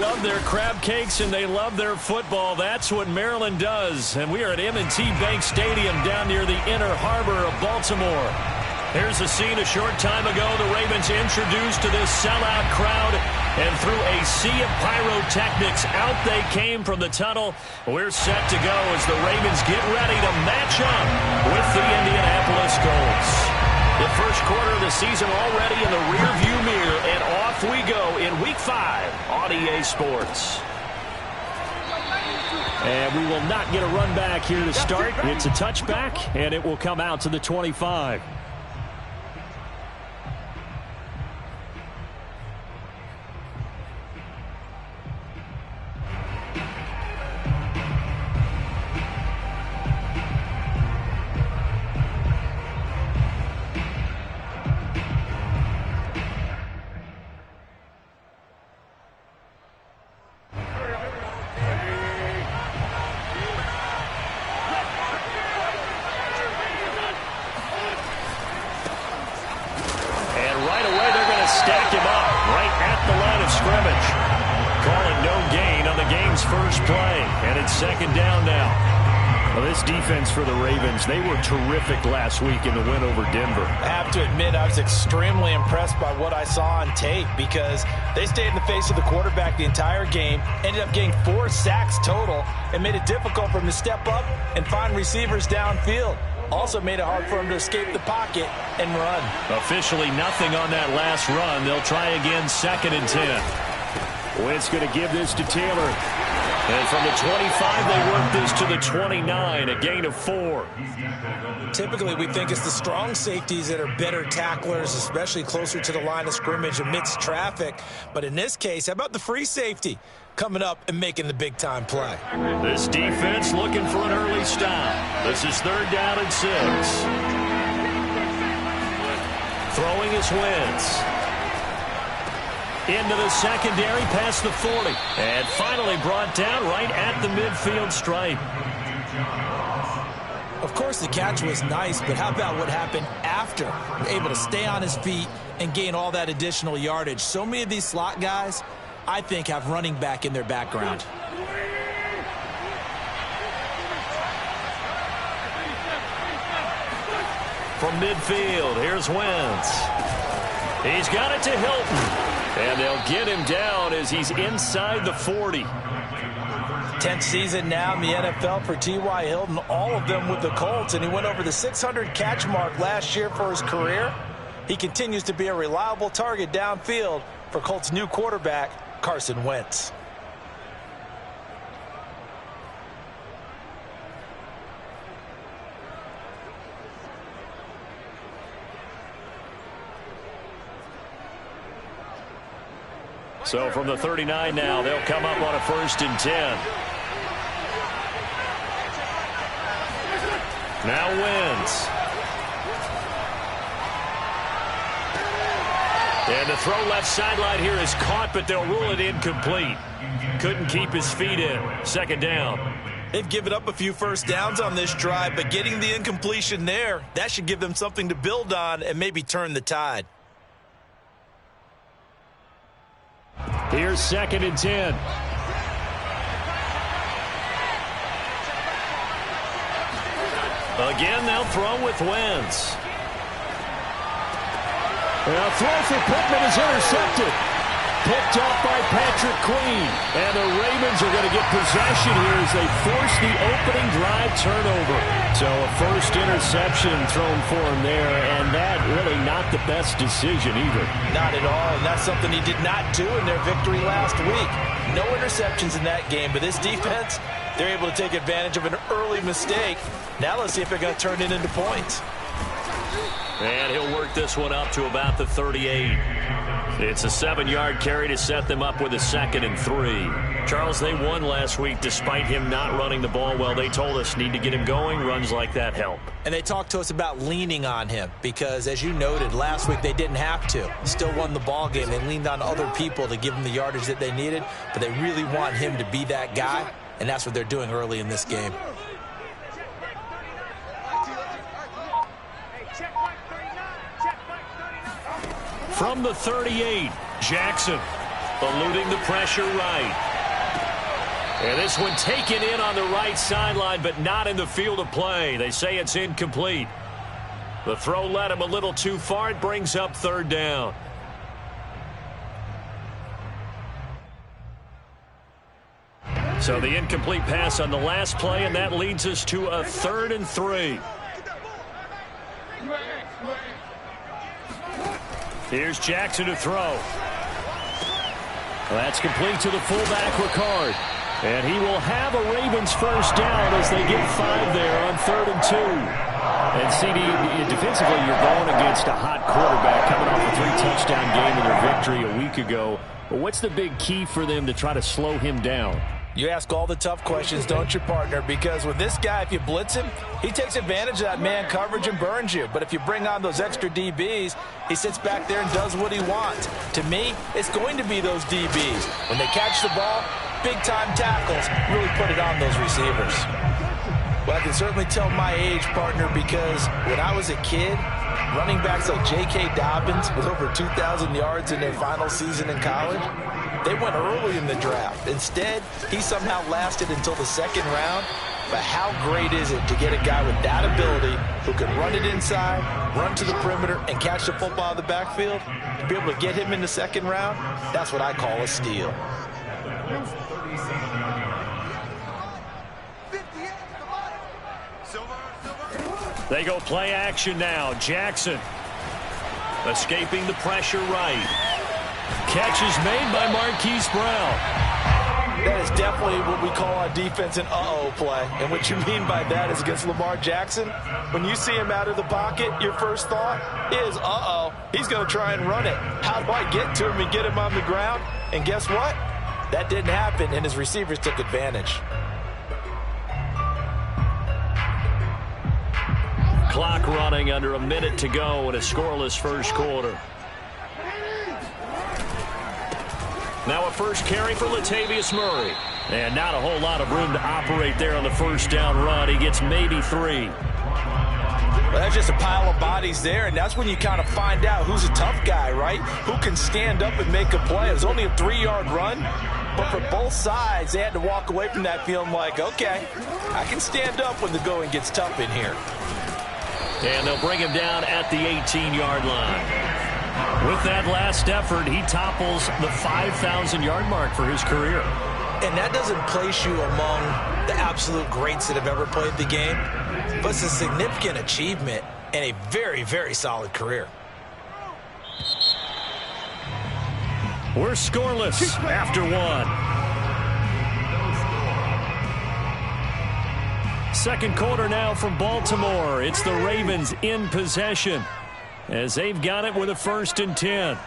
love their crab cakes and they love their football. That's what Maryland does. And we are at M&T Bank Stadium down near the Inner Harbor of Baltimore. Here's a scene a short time ago. The Ravens introduced to this sellout crowd, and through a sea of pyrotechnics, out they came from the tunnel. We're set to go as the Ravens get ready to match up with the Indianapolis Colts. The first quarter of the season already in the rearview mirror, and off we go in Week 5 on EA Sports. And we will not get a run back here to start. It's a touchback, and it will come out to the 25. Stack him up right at the line of scrimmage. Calling no gain on the game's first play. And it's second down now. Well, this defense for the Ravens, they were terrific last week in the win over Denver. I have to admit, I was extremely impressed by what I saw on tape because they stayed in the face of the quarterback the entire game, ended up getting 4 sacks total, and made it difficult for him to step up and find receivers downfield. Also made it hard for him to escape the pocket and run. Officially nothing on that last run. They'll try again, 2nd and 10. Wentz going to give this to Taylor. And from the 25, they work this to the 29, a gain of 4. Typically, we think it's the strong safeties that are better tacklers, especially closer to the line of scrimmage amidst traffic. But in this case, how about the free safety coming up and making the big-time play? This defense looking for an early stop. This is 3rd down and 6. Throwing is Wentz. Into the secondary, past the 40. And finally brought down right at the midfield stripe. Of course, the catch was nice, but how about what happened after? Able to stay on his feet and gain all that additional yardage. So many of these slot guys, I think, have running back in their background. From midfield, here's Wentz. He's got it to Hilton. And they'll get him down as he's inside the 40. 10th season now in the NFL for T.Y. Hilton, all of them with the Colts, and he went over the 600 catch mark last year for his career. He continues to be a reliable target downfield for Colts' new quarterback, Carson Wentz. So from the 39 now, they'll come up on a 1st and 10. Now Wentz. And the throw left sideline here is caught, but they'll rule it incomplete. Couldn't keep his feet in. 2nd down. They've given up a few first downs on this drive, but getting the incompletion there, that should give them something to build on and maybe turn the tide. Here's 2nd and 10. Again, they'll throw with Wentz. A throw for Pittman is intercepted. Picked off by Patrick Queen. And the Ravens are going to get possession here as they force the opening drive turnover. So a first interception thrown for him there, and that really not the best decision either. Not at all, and that's something he did not do in their victory last week. No interceptions in that game, but this defense, they're able to take advantage of an early mistake. Now let's see if they're going to turn it into points. And he'll work this one up to about the 38. It's a 7-yard carry to set them up with a 2nd and 3. Charles, they won last week despite him not running the ball well. They told us need to get him going. Runs like that help. And they talked to us about leaning on him because, as you noted, last week they didn't have to. Still won the ball game. They leaned on other people to give them the yardage that they needed, but they really want him to be that guy, and that's what they're doing early in this game. From the 38, Jackson. Eluding the pressure right. And this one taken in on the right sideline, but not in the field of play. They say it's incomplete. The throw led him a little too far. It brings up third down. So the incomplete pass on the last play, and that leads us to a 3rd and 3. Here's Jackson to throw. Well, that's complete to the fullback, Ricard. And he will have a Ravens first down as they get 5 there on 3rd and 2. And CD, defensively, you're going against a hot quarterback coming off a 3-touchdown game in their victory a week ago. But what's the big key for them to try to slow him down? You ask all the tough questions, don't you, partner? Because with this guy, if you blitz him, he takes advantage of that man coverage and burns you. But if you bring on those extra DBs, he sits back there and does what he wants. To me, it's going to be those DBs. When they catch the ball, big-time tackles really put it on those receivers. Well, I can certainly tell my age, partner, because when I was a kid, running backs like J.K. Dobbins with over 2,000 yards in their final season in college, they went early in the draft. Instead, he somehow lasted until the 2nd round. But how great is it to get a guy with that ability who can run it inside, run to the perimeter, and catch the football out of the backfield? To be able to get him in the 2nd round, that's what I call a steal. They go play action now. Jackson escaping the pressure right. Catch is made by Marquise Brown. That is definitely what we call our defense an uh-oh play. And what you mean by that is against Lamar Jackson, when you see him out of the pocket, your first thought is, uh-oh, he's going to try and run it. How do I get to him and get him on the ground? And guess what? That didn't happen, and his receivers took advantage. Clock running under a minute to go in a scoreless first quarter. Now a first carry for Latavius Murray. And not a whole lot of room to operate there on the first down run. He gets maybe 3. Well, that's just a pile of bodies there, and that's when you kind of find out who's a tough guy, right? Who can stand up and make a play. It was only a 3-yard run, but for both sides, they had to walk away from that feeling like, okay, I can stand up when the going gets tough in here. And they'll bring him down at the 18-yard line. With that last effort, he topples the 5,000-yard mark for his career. And that doesn't place you among the absolute greats that have ever played the game, but it's a significant achievement and a very, very solid career. We're scoreless after 1. Second quarter now from Baltimore. It's the Ravens in possession as they've got it with a 1st and 10.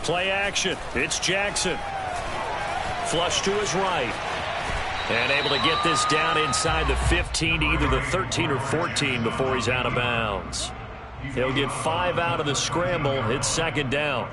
Play action. It's Jackson. Flush to his right. And able to get this down inside the 15 to either the 13 or 14 before he's out of bounds. He'll get 5 out of the scramble. It's 2nd down.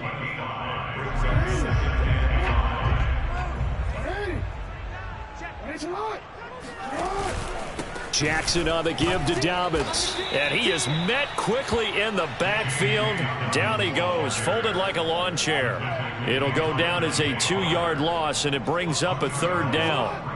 Jackson on the give to Dobbins. And he is met quickly in the backfield. Down he goes, folded like a lawn chair. It'll go down as a 2-yard loss, and it brings up a 3rd down.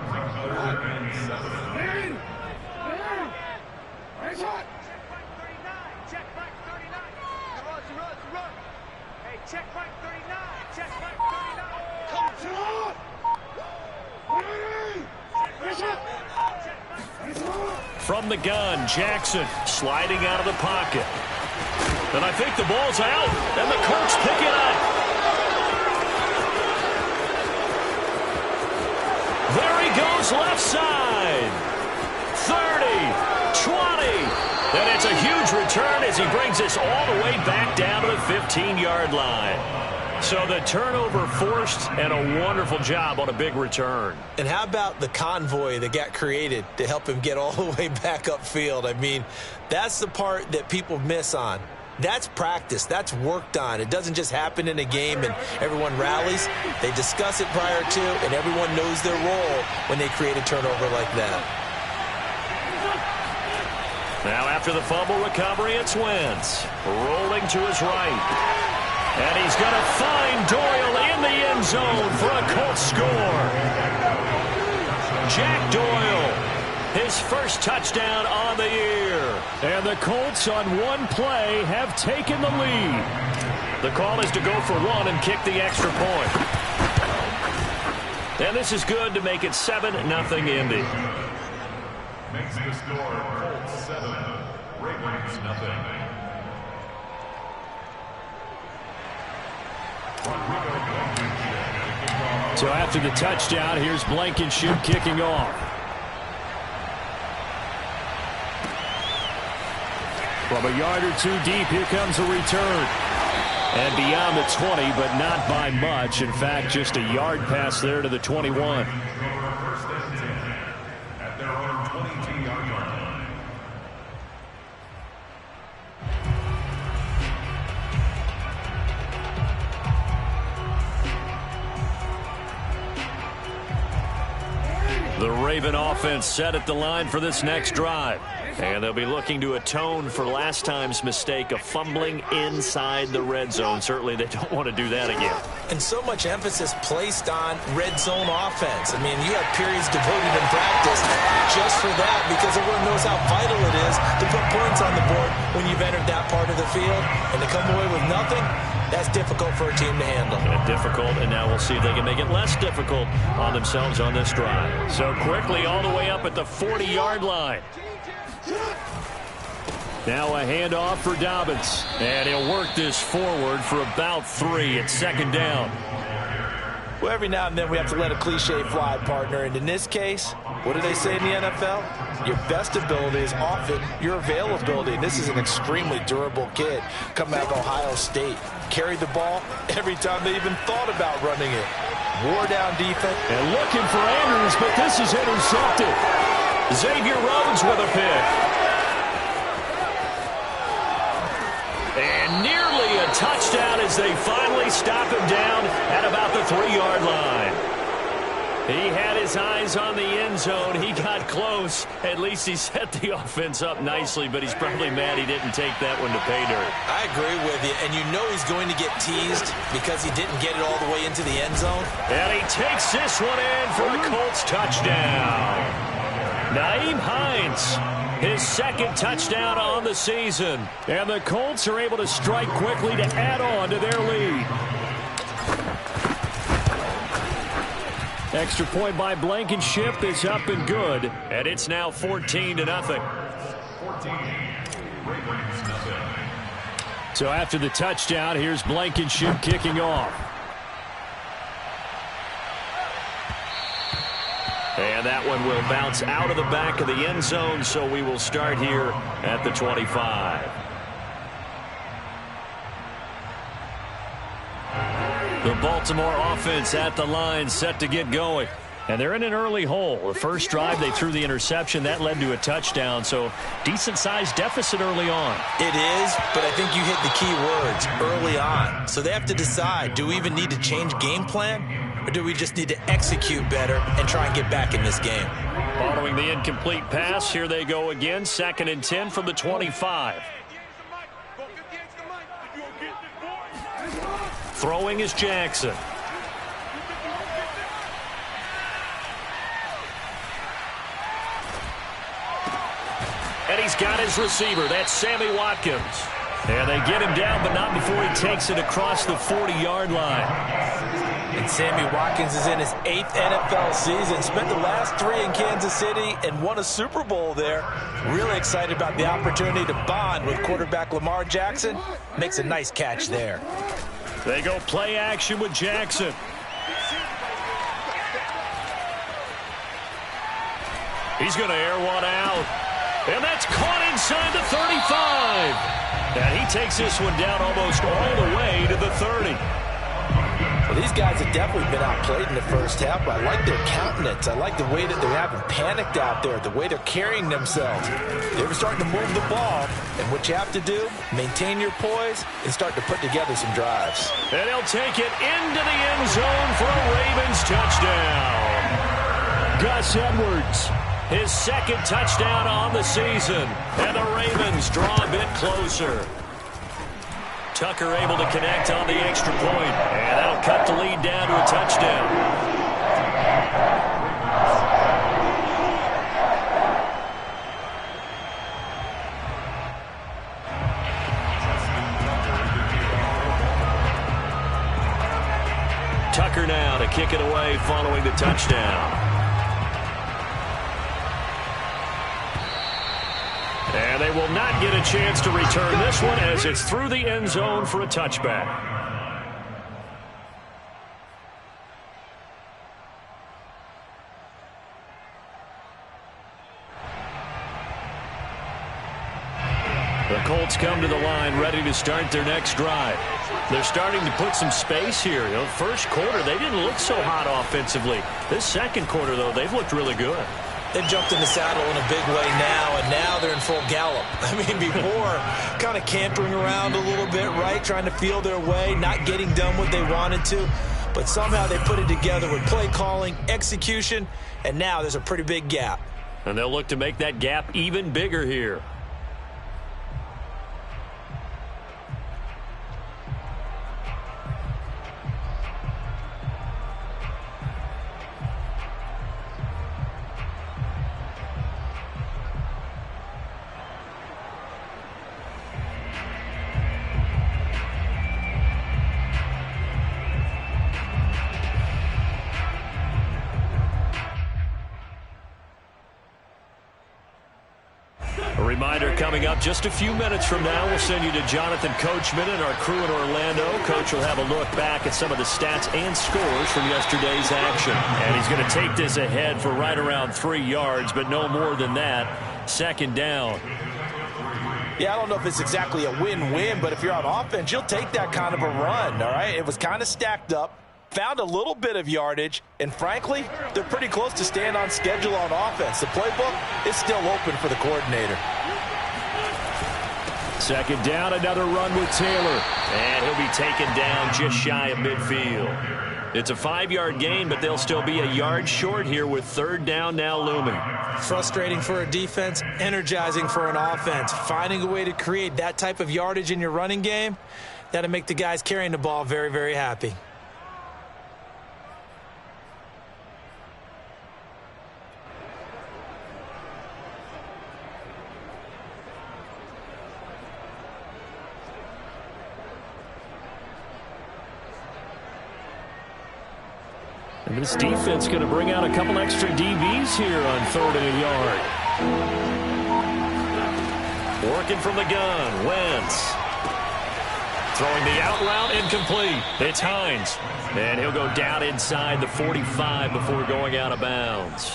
From the gun, Jackson sliding out of the pocket. And I think the ball's out, and the Colts pick it up. There he goes left side. 30, 20. And it's a huge return as he brings this all the way back down to the 15-yard line. So the turnover forced, and a wonderful job on a big return. And how about the convoy that got created to help him get all the way back upfield? I mean, that's the part that people miss on. That's practice. That's worked on. It doesn't just happen in a game and everyone rallies. They discuss it prior to, and everyone knows their role when they create a turnover like that. Now after the fumble recovery, it's Wentz. Rolling to his right. And he's going to find Doyle in the end zone for a Colts score. Jack Doyle, his first touchdown on the year. And the Colts on one play have taken the lead. The call is to go for one and kick the extra point. And this is good to make it 7-0 Indy. Makes the score Colts 7, Ravens nothing. So after the touchdown, here's Blankenship kicking off. From a yard or two deep, here comes a return. And beyond the 20, but not by much. In fact, just a yard pass there to the 21. At their own 22-yard line. The Raven offense set at the line for this next drive. And they'll be looking to atone for last time's mistake of fumbling inside the red zone. Certainly they don't want to do that again. And so much emphasis placed on red zone offense. I mean, you have periods devoted in practice just for that because everyone knows how vital it is to put points on the board when you've entered that part of the field. And to come away with nothing, that's difficult for a team to handle. Difficult, and now we'll see if they can make it less difficult on themselves on this drive. So quickly all the way up at the 40-yard line. Now a handoff for Dobbins. And he'll work this forward for about 3 at second down. Well, every now and then we have to let a cliche fly, partner. And in this case, what do they say in the NFL? Your best ability is often your availability. And this is an extremely durable kid coming out of Ohio State. Carried the ball every time they even thought about running it. Wore down defense. And looking for Andrews, but this is intercepted. Xavier Rhodes with a pick. And nearly a touchdown as they finally stop him down at about the 3-yard line. He had his eyes on the end zone. He got close. At least he set the offense up nicely, but he's probably mad he didn't take that one to pay dirt. I agree with you, and you know he's going to get teased because he didn't get it all the way into the end zone. And he takes this one in for a Colts touchdown. Nyheim Hines, his second touchdown on the season. And the Colts are able to strike quickly to add on to their lead. Extra point by Blankenship is up and good. And it's now 14-0. 14, Ravens nothing. So after the touchdown, here's Blankenship kicking off. And that one will bounce out of the back of the end zone, so we will start here at the 25. The Baltimore offense at the line, set to get going. And they're in an early hole. The first drive, they threw the interception. That led to a touchdown, so decent-sized deficit early on. It is, but I think you hit the key words, early on. So they have to decide, do we even need to change game plan? Or do we just need to execute better and try and get back in this game? Following the incomplete pass, here they go again. 2nd and 10 from the 25. Throwing is Jackson. And he's got his receiver. That's Sammy Watkins. And they get him down, but not before he takes it across the 40-yard line. And Sammy Watkins is in his 8th NFL season. Spent the last 3 in Kansas City and won a Super Bowl there. Really excited about the opportunity to bond with quarterback Lamar Jackson. Makes a nice catch there. They go play action with Jackson. He's going to air one out. And that's caught inside the 35. And he takes this one down almost all the way to the 30. Well, these guys have definitely been outplayed in the first half, but I like their countenance. I like the way that they haven't panicked out there, the way they're carrying themselves. They're starting to move the ball, and what you have to do, maintain your poise and start to put together some drives. And he'll take it into the end zone for a Ravens touchdown. Gus Edwards, his 2nd touchdown on the season, and the Ravens draw a bit closer. Tucker able to connect on the extra point, and that'll cut the lead down to a touchdown. Tucker now to kick it away following the touchdown. And they will not get a chance to return this one as it's through the end zone for a touchback. The Colts come to the line ready to start their next drive. They're starting to put some space here. You know, first quarter, they didn't look so hot offensively. This second quarter, though, they've looked really good. They've jumped in the saddle in a big way now, and now they're in full gallop. I mean, before, kind of cantering around a little bit, right? Trying to feel their way, not getting done what they wanted to. But somehow they put it together with play calling, execution, and now there's a pretty big gap. And they'll look to make that gap even bigger here. Reminder coming up just a few minutes from now, we'll send you to Jonathan Coachman and our crew in Orlando. Coach will have a look back at some of the stats and scores from yesterday's action. And he's going to take this ahead for right around 3 yards, but no more than that. Second down. Yeah, I don't know if it's exactly a win-win, but if you're on offense, you'll take that kind of a run, all right? It was kind of stacked up. Found a little bit of yardage, and frankly, they're pretty close to staying on schedule on offense. The playbook is still open for the coordinator. Second down, another run with Taylor, and he'll be taken down just shy of midfield. It's a 5-yard gain, but they'll still be a yard short here with third down now looming. Frustrating for a defense, energizing for an offense. Finding a way to create that type of yardage in your running game, that'll make the guys carrying the ball very, very happy. And this defense going to bring out a couple extra DBs here on third and a yard. Working from the gun, Wentz. Throwing the out route, incomplete. It's Hines. And he'll go down inside the 45 before going out of bounds.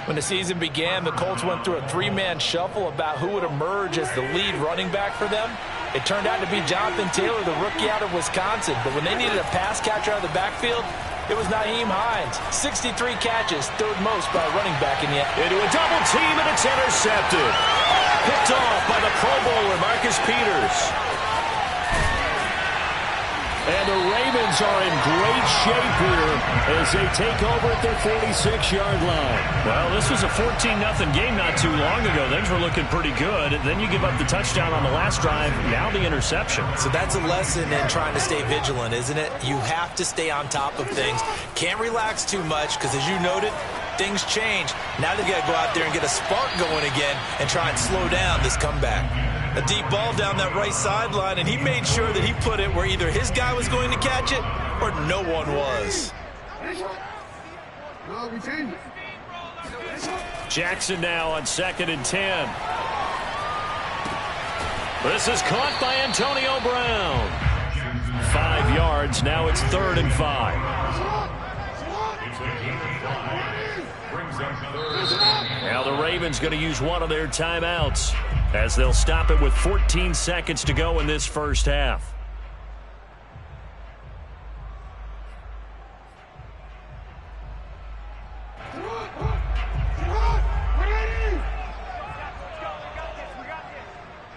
When the season began, the Colts went through a 3-man shuffle about who would emerge as the lead running back for them. It turned out to be Jonathan Taylor, the rookie out of Wisconsin. But when they needed a pass catcher out of the backfield, it was Nyheim Hines. 63 catches, third most by a running back in the into a double team, and it's intercepted. Picked off by the Pro Bowler, Marcus Peters. And the Ravens are in great shape here as they take over at their 46-yard line. Well, this was a 14-0 game not too long ago. Things were looking pretty good. Then you give up the touchdown on the last drive, now the interception. So that's a lesson in trying to stay vigilant, isn't it? You have to stay on top of things. Can't relax too much because, as you noted, things change. Now they got to go out there and get a spark going again and try and slow down this comeback. A deep ball down that right sideline, and he made sure that he put it where either his guy was going to catch it or no one was. Jackson now on 2nd and 10. This is caught by Antonio Brown. 5 yards, now it's 3rd and 5. Now the Ravens going to use one of their timeouts as they'll stop it with 14 seconds to go in this first half.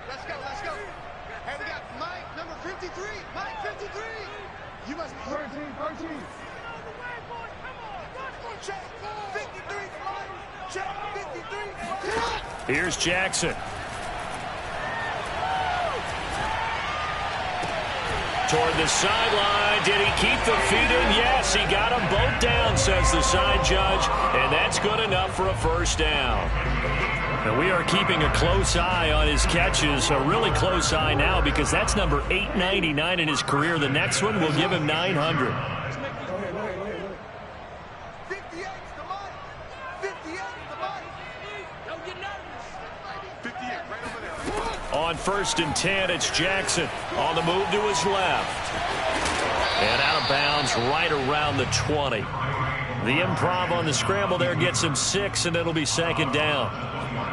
Let's go. Hey, we got Mike, number 53. Mike, 53. You must be 13. Check 53, Mike. Check 53. Here's Jackson. Toward the sideline. Did he keep the feet in? Yes, he got them both down, says the side judge. And that's good enough for a first down. And we are keeping a close eye on his catches. A really close eye now because that's number 899 in his career. The next one will give him 900. 58's the money. 58's the money. Don't get nervous. 58 right over there. On 1st and 10, it's Jackson on the move to his left. And out of bounds right around the 20. The improv on the scramble there gets him 6, and it'll be 2nd down.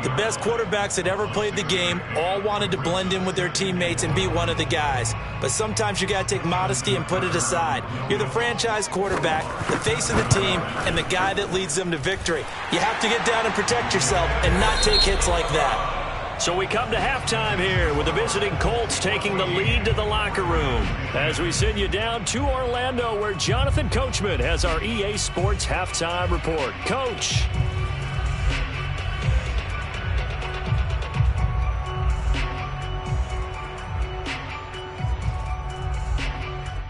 The best quarterbacks that ever played the game all wanted to blend in with their teammates and be one of the guys. But sometimes you got to take modesty and put it aside. You're the franchise quarterback, the face of the team, and the guy that leads them to victory. You have to get down and protect yourself and not take hits like that. So we come to halftime here with the visiting Colts taking the lead to the locker room as we send you down to Orlando where Jonathan Coachman has our EA Sports halftime report. Coach.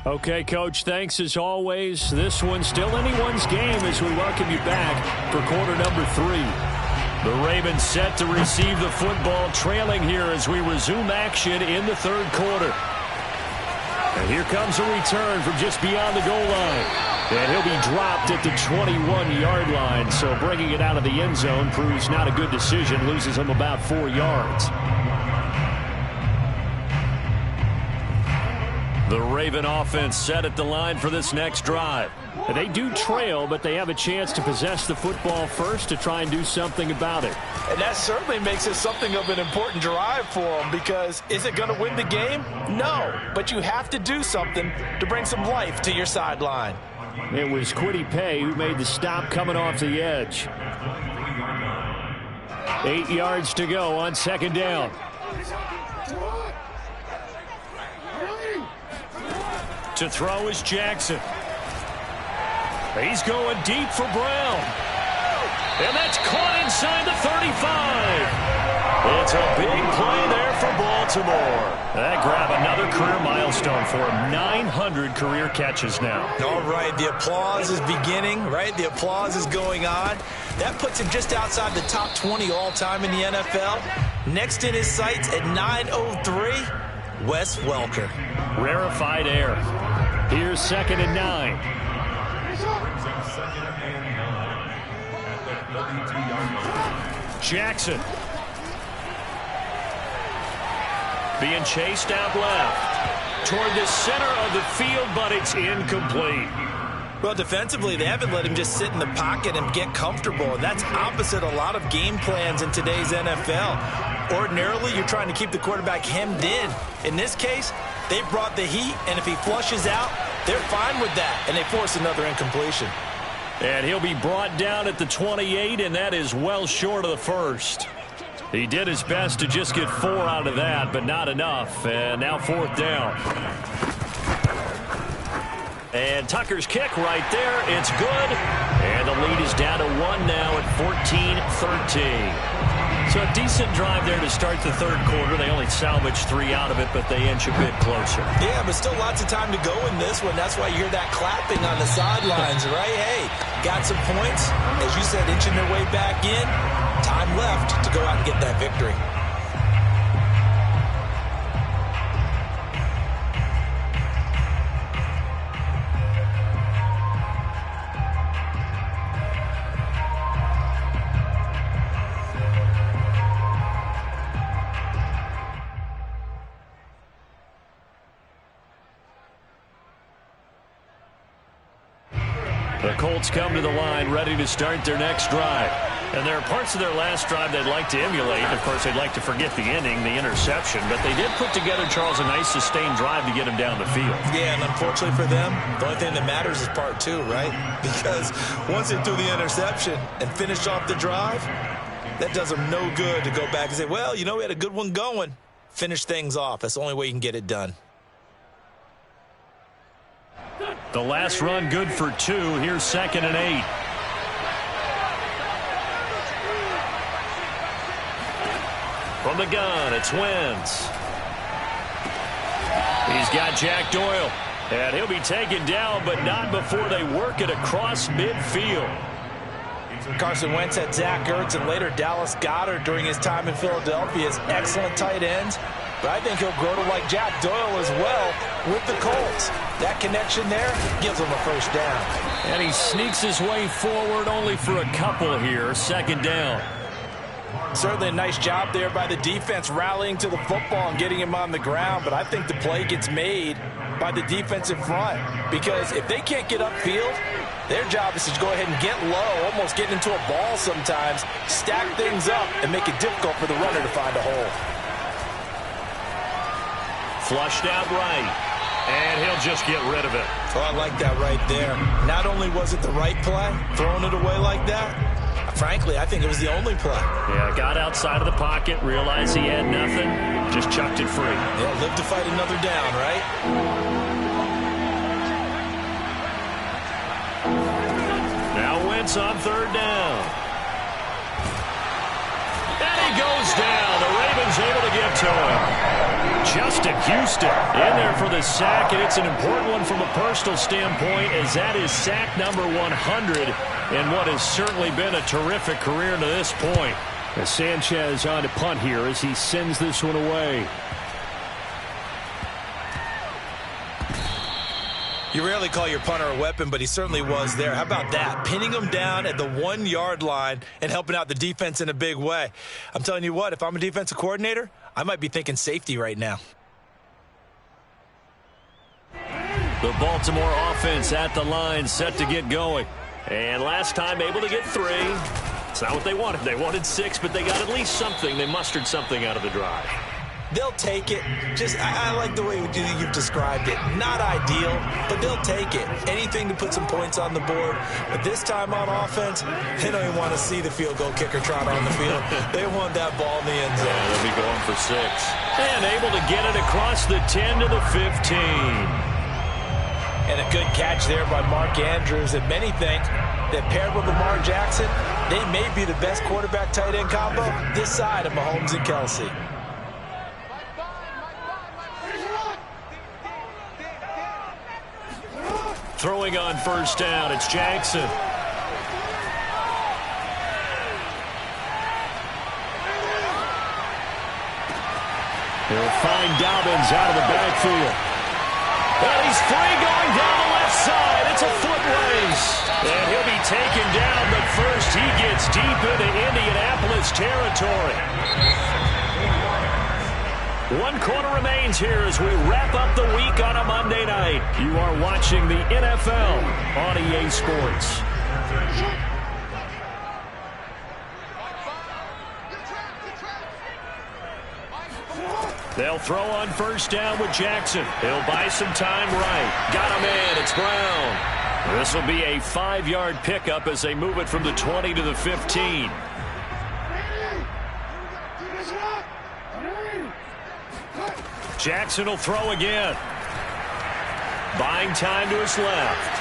Okay, Coach, thanks as always. This one's still anyone's game as we welcome you back for quarter number 3. The Ravens set to receive the football, trailing here as we resume action in the 3rd quarter. And here comes a return from just beyond the goal line. And he'll be dropped at the 21-yard line, so bringing it out of the end zone proves not a good decision, loses him about 4 yards. The Raven offense set at the line for this next drive. They do trail, but they have a chance to possess the football first to try and do something about it. And that certainly makes it something of an important drive for them because is it going to win the game? No, but you have to do something to bring some life to your sideline. It was Kwity Paye who made the stop coming off the edge. 8 yards to go on 2nd down. To throw is Jackson. He's going deep for Brown. And that's caught inside the 35. It's a big play there for Baltimore. That grab another career milestone for him. 900 career catches now. All right, the applause is beginning, right? The applause is going on. That puts him just outside the top 20 all-time in the NFL. Next in his sights at 903, Wes Welker. Rarefied air. Here's 2nd and 9. Jackson. Being chased out left. Toward the center of the field, but it's incomplete. Well, defensively, they haven't let him just sit in the pocket and get comfortable. And that's opposite a lot of game plans in today's NFL. Ordinarily, you're trying to keep the quarterback hemmed in. In this case, they brought the heat, and if he flushes out, they're fine with that, and they force another incompletion. And he'll be brought down at the 28, and that is well short of the first. He did his best to just get 4 out of that, but not enough. And now 4th down. And Tucker's kick right there. It's good. And the lead is down to 1 now at 14-13. So a decent drive there to start the 3rd quarter. They only salvaged 3 out of it, but they inch a bit closer. Yeah, but still lots of time to go in this one. That's why you hear that clapping on the sidelines, right? Hey, got some points. As you said, inching their way back in. Time left to go out and get that victory. The Colts come to the line ready to start their next drive. And there are parts of their last drive they'd like to emulate. Of course, they'd like to forget the inning, the interception. But they did put together, Charles, a nice sustained drive to get him down the field. Yeah, and unfortunately for them, the only thing that matters is part 2, right? Because once they threw the interception and finished off the drive, that does them no good to go back and say, well, you know, we had a good one going. Finish things off. That's the only way you can get it done. The last run good for 2. Here's 2nd and 8. From the gun, it's Wentz. He's got Jack Doyle. And he'll be taken down, but not before they work it across midfield. Carson Wentz had Zach Ertz and later Dallas Goedert during his time in Philadelphia as excellent tight ends. But I think he'll grow to like Jack Doyle as well with the Colts. That connection there gives him a first down. And he sneaks his way forward only for a couple here. Second down. Certainly a nice job there by the defense rallying to the football and getting him on the ground. But I think the play gets made by the defensive front, because if they can't get upfield, their job is to go ahead and get low, almost get into a ball sometimes, stack things up, and make it difficult for the runner to find a hole. Flushed out right, and he'll just get rid of it. Oh, I like that right there. Not only was it the right play, throwing it away like that, frankly, I think it was the only play. Yeah, got outside of the pocket, realized he had nothing, just chucked it free. Yeah, live to fight another down, right? Now Wentz on third down. And he goes down. The Ravens able to get to him. Justin Houston in there for the sack, and it's an important one from a personal standpoint, as that is sack number 100 in what has certainly been a terrific career to this point. As Sanchez on to punt here as he sends this one away. You rarely call your punter a weapon, but he certainly was there. How about that? Pinning him down at the 1-yard line and helping out the defense in a big way. I'm telling you what, if I'm a defensive coordinator, I might be thinking safety right now. The Baltimore offense at the line, set to get going. And last time able to get 3. It's not what they wanted. They wanted 6, but they got at least something. They mustered something out of the drive. They'll take it. I like the way you've described it. Not ideal, but they'll take it. Anything to put some points on the board. But this time on offense, they don't even want to see the field goal kicker trot on the field. They want that ball in the end zone. Yeah, they'll be going for 6. And able to get it across the 10 to the 15. And a good catch there by Mark Andrews. And many think that paired with Lamar Jackson, they may be the best quarterback-tight end combo this side of Mahomes and Kelsey. Throwing on first down, it's Jackson. He'll find Dobbins out of the backfield. And he's free going down the left side. It's a foot race. And he'll be taken down, but first he gets deep into Indianapolis territory. 1 quarter remains here as we wrap up the week on a Monday night. You are watching the NFL on EA Sports. They'll throw on first down with Jackson. He'll buy some time right. Got him in. It's Brown. This will be a 5-yard pickup as they move it from the 20 to the 15. Jackson will throw again. Buying time to his left.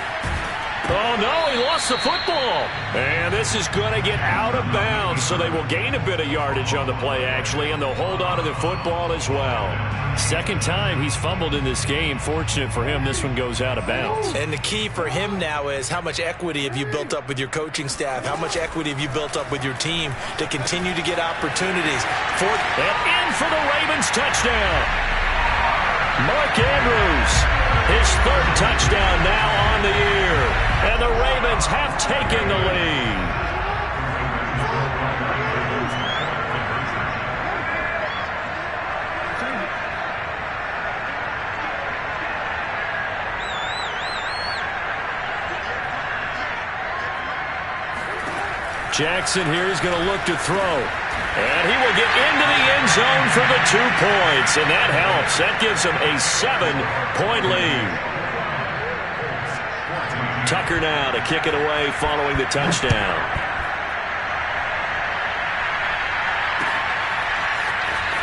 Oh, no, he lost the football. And this is going to get out of bounds, so they will gain a bit of yardage on the play, actually, and they'll hold on to the football as well. Second time he's fumbled in this game. Fortunate for him, this one goes out of bounds. And the key for him now is how much equity have you built up with your coaching staff? How much equity have you built up with your team to continue to get opportunities? And in for the Ravens touchdown. Mark Andrews, his 3rd touchdown now on the year. And the Ravens have taken the lead. Jackson here is going to look to throw. And he will get into the end zone for the 2 points. And that helps. That gives him a 7-point lead. Tucker now to kick it away following the touchdown.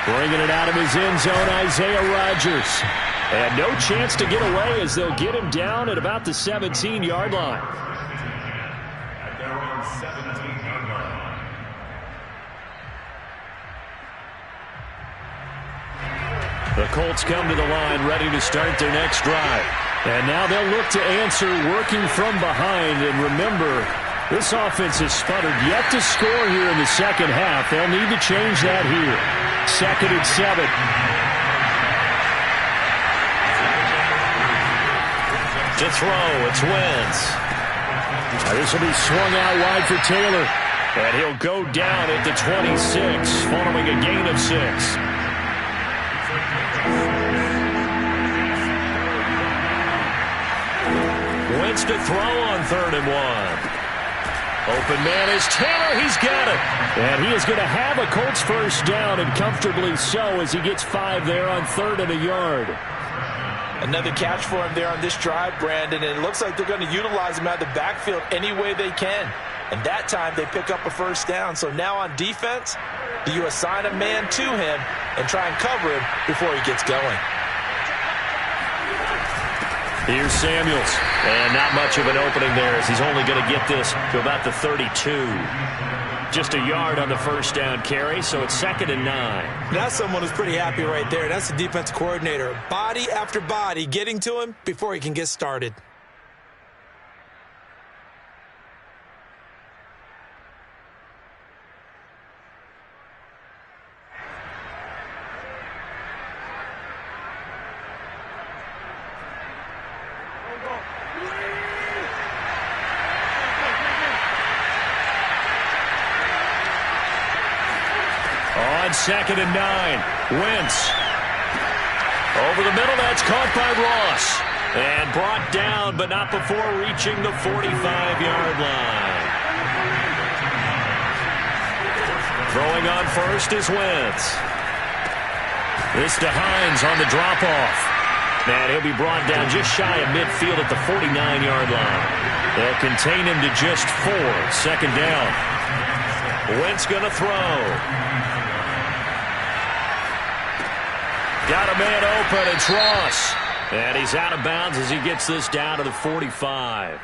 Bringing it out of his end zone, Isaiah Rodgers. And no chance to get away as they'll get him down at about the 17-yard line. At their own 17-yard line. The Colts come to the line ready to start their next drive. And now they'll look to answer working from behind. And remember, this offense has sputtered yet to score here in the second half. They'll need to change that here. 2nd and 7. To throw, it's Wentz. This will be swung out wide for Taylor. And he'll go down at the 26, following a gain of 6. Wentz to throw on 3rd and 1. Open man is Taylor. He's got it. And he is going to have a Colts first down, and comfortably so, as he gets 5 there on 3rd and a yard. Another catch for him there on this drive, Brandon, and it looks like they're going to utilize him out of the backfield any way they can. And that time they pick up a first down. So now on defense, do you assign a man to him and try and cover him before he gets going? Here's Samuels. And not much of an opening there, as he's only going to get this to about the 32. Just a yard on the first down carry, so it's 2nd and 9. That's someone who's pretty happy right there. That's the defense coordinator. Body after body getting to him before he can get started. On 2nd and 9, Wentz. Over the middle, that's caught by Ross. And brought down, but not before reaching the 45-yard line. Throwing on first is Wentz. This to Hines on the drop-off. And he'll be brought down just shy of midfield at the 49-yard line. They'll contain him to just 4. 2nd down. Wentz going to throw. Got a man open, it's Ross. And he's out of bounds as he gets this down to the 45.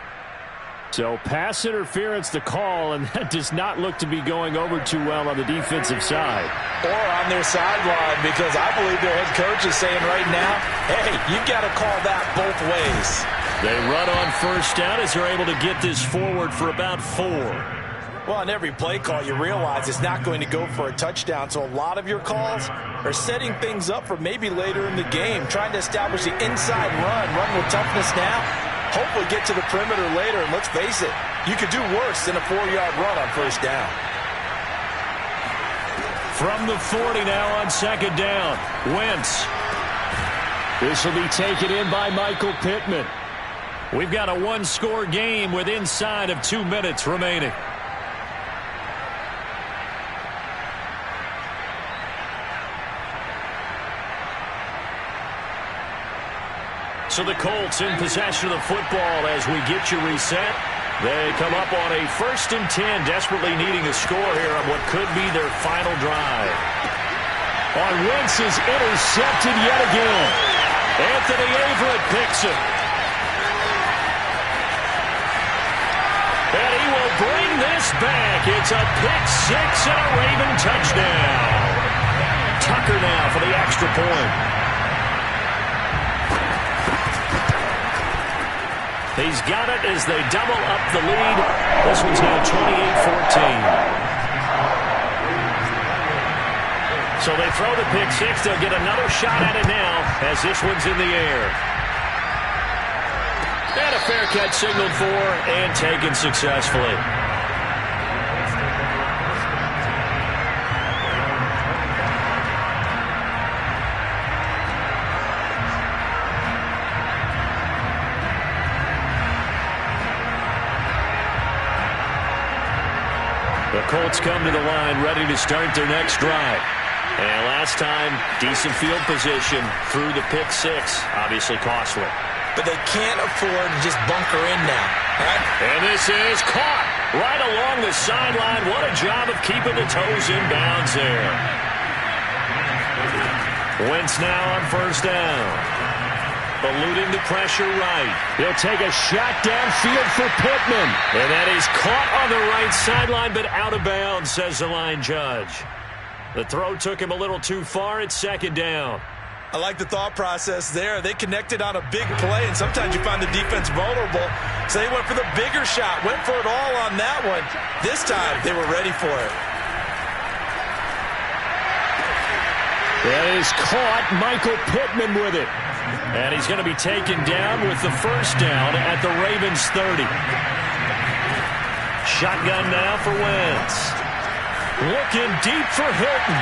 So pass interference the call, and that does not look to be going over too well on the defensive side. Or on their sideline, because I believe their head coach is saying right now, hey, you've got to call that both ways. They run on first down as they're able to get this forward for about 4. Well, on every play call, you realize it's not going to go for a touchdown. So a lot of your calls are setting things up for maybe later in the game, trying to establish the inside run with toughness now, hopefully get to the perimeter later. And let's face it, you could do worse than a 4-yard run on first down. From the 40 now on 2nd down, Wentz. This will be taken in by Michael Pittman. We've got a 1-score game with inside of 2 minutes remaining. So the Colts in possession of the football as we get you reset. They come up on a 1st and 10, desperately needing a score here on what could be their final drive. On Wentz is intercepted yet again. Anthony Averett picks it. And he will bring this back. It's a pick 6 and a Raven touchdown. Tucker now for the extra point. He's got it as they double up the lead. This one's now 28-14. So they throw the pick 6. They'll get another shot at it now as this one's in the air. And a fair catch signaled for and taken successfully. The Colts come to the line ready to start their next drive. And last time, decent field position through the pick 6. Obviously costly. But they can't afford to just bunker in now. Right? And this is caught right along the sideline. What a job of keeping the toes in bounds there. Wentz now on first down. Eluding the pressure right. He'll take a shot downfield for Pittman. And that is caught on the right sideline, but out of bounds, says the line judge. The throw took him a little too far. It's 2nd down. I like the thought process there. They connected on a big play, and sometimes you find the defense vulnerable. So they went for the bigger shot, went for it all on that one. This time, they were ready for it. That is caught. Michael Pittman with it. And he's going to be taken down with the first down at the Ravens 30. Shotgun now for Wentz. Looking deep for Hilton.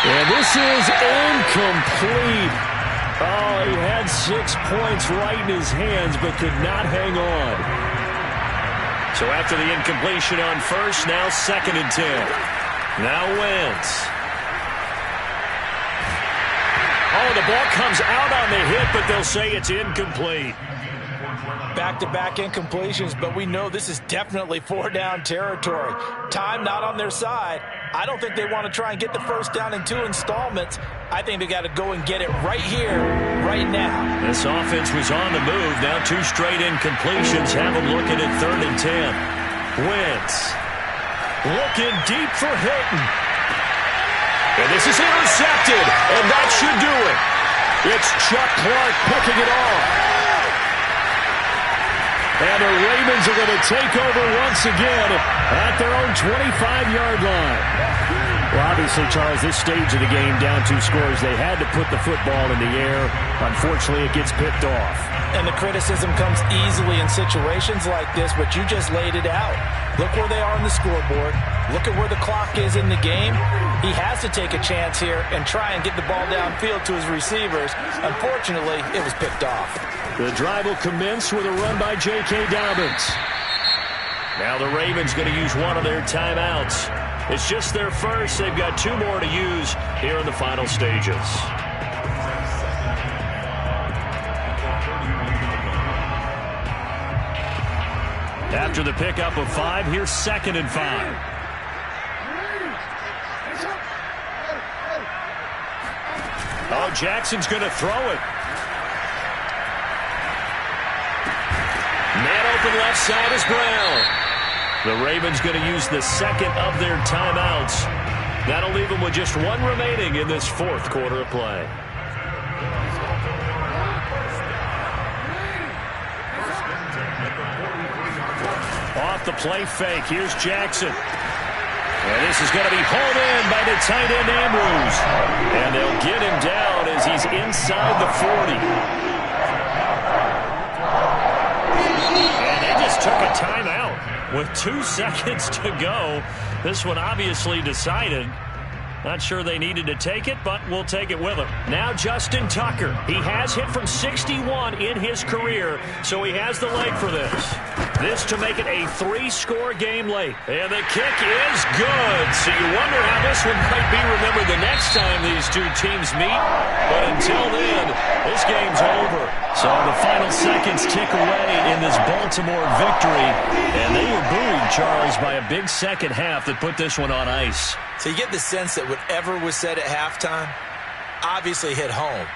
And this is incomplete. Oh, he had 6 points right in his hands, but could not hang on. So after the incompletion on first, now 2nd and 10. Now Wentz. Oh, the ball comes out on the hit, but they'll say it's incomplete. Back-to-back incompletions, but we know this is definitely 4-down territory. Time not on their side. I don't think they want to try and get the first down in 2 installments. I think they got to go and get it right here, right now. This offense was on the move. Now 2 straight incompletions have them looking at 3rd and 10. Wentz looking deep for Hilton. And this is intercepted, and that should do it. It's Chuck Clark picking it off. And the Ravens are going to take over once again at their own 25-yard line. Well, obviously, Charles, this stage of the game, down 2 scores, they had to put the football in the air. Unfortunately, it gets picked off. And the criticism comes easily in situations like this, but you just laid it out. Look where they are on the scoreboard. Look at where the clock is in the game. He has to take a chance here and try and get the ball downfield to his receivers. Unfortunately, it was picked off. The drive will commence with a run by J.K. Dobbins. Now the Ravens going to use one of their timeouts. It's just their first. They've got 2 more to use here in the final stages. After the pickup of 5, here's 2nd and 5. Oh, Jackson's going to throw it. Man open left side is Brown. The Ravens going to use the 2nd of their timeouts. That'll leave them with just 1 remaining in this 4th quarter of play. Off the play fake. Here's Jackson. And this is going to be hauled in by the tight end Andrews. And they'll get him down as he's inside the 40. And they just took a timeout with 2 seconds to go. This one obviously decided. Not sure they needed to take it, but we'll take it with them. Now Justin Tucker. He has hit from 61 in his career, so he has the leg for this. This to make it a 3-score game late. And the kick is good. So you wonder how this one might be remembered the next time these 2 teams meet. But until then, this game's over. So the final seconds tick away in this Baltimore victory. And they were buoyed, Charles, by a big second half that put this one on ice. So you get the sense that whatever was said at halftime obviously hit home.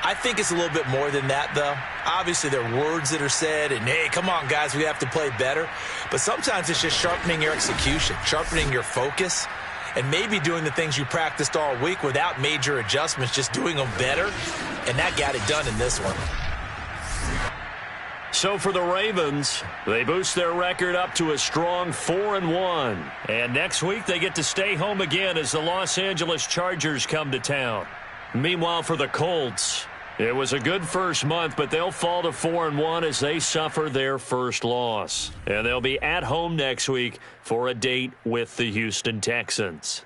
I think it's a little bit more than that, though. Obviously, there are words that are said, and, hey, come on, guys, we have to play better. But sometimes it's just sharpening your execution, sharpening your focus, and maybe doing the things you practiced all week without major adjustments, just doing them better. And that got it done in this one. So for the Ravens, they boost their record up to a strong 4-1. And next week they get to stay home again as the Los Angeles Chargers come to town. Meanwhile for the Colts, it was a good first month, but they'll fall to 4-1 as they suffer their first loss. And they'll be at home next week for a date with the Houston Texans.